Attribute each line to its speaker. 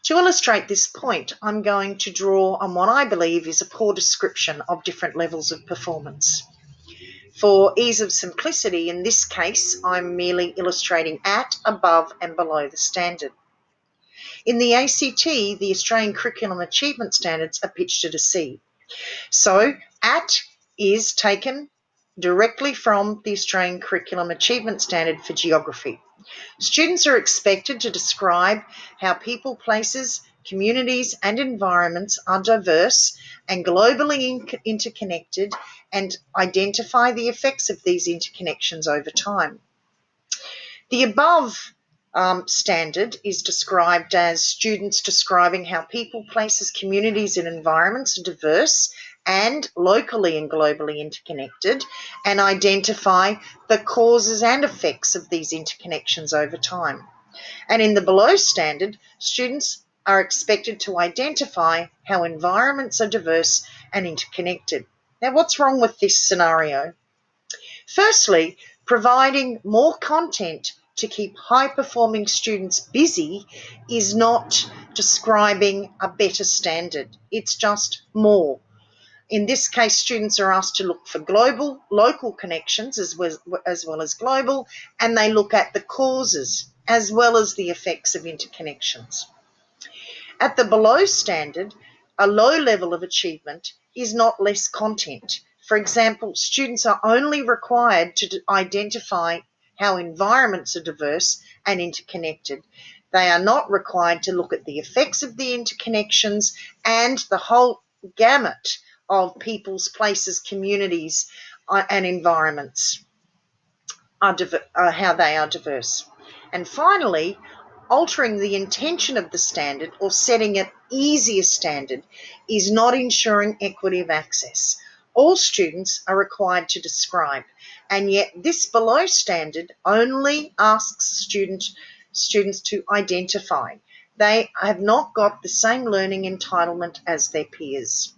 Speaker 1: To illustrate this point, I'm going to draw on what I believe is a poor description of different levels of performance. For ease of simplicity, in this case, I'm merely illustrating at, above and below the standard. In the ACT, the Australian Curriculum Achievement Standards are pitched at a C. So at is taken directly from the Australian Curriculum Achievement Standard for geography. Students are expected to describe how people, places, communities and environments are diverse and globally interconnected and identify the effects of these interconnections over time. The above standard is described as students describing how people, places, communities and environments are diverse and locally and globally interconnected and identify the causes and effects of these interconnections over time. And in the below standard, students are expected to identify how environments are diverse and interconnected. Now, what's wrong with this scenario? Firstly, providing more content to keep high-performing students busy is not describing a better standard. It's just more. In this case, students are asked to look for local connections as well as global, and they look at the causes as well as the effects of interconnections. At the below standard, a low level of achievement is not less content. For example, students are only required to identify how environments are diverse and interconnected. They are not required to look at the effects of the interconnections and the whole gamut of people's, places, communities and environments, how they are diverse. And finally, altering the intention of the standard or setting an easier standard is not ensuring equity of access. All students are required to describe, and yet this below standard only asks students to identify. They have not got the same learning entitlement as their peers.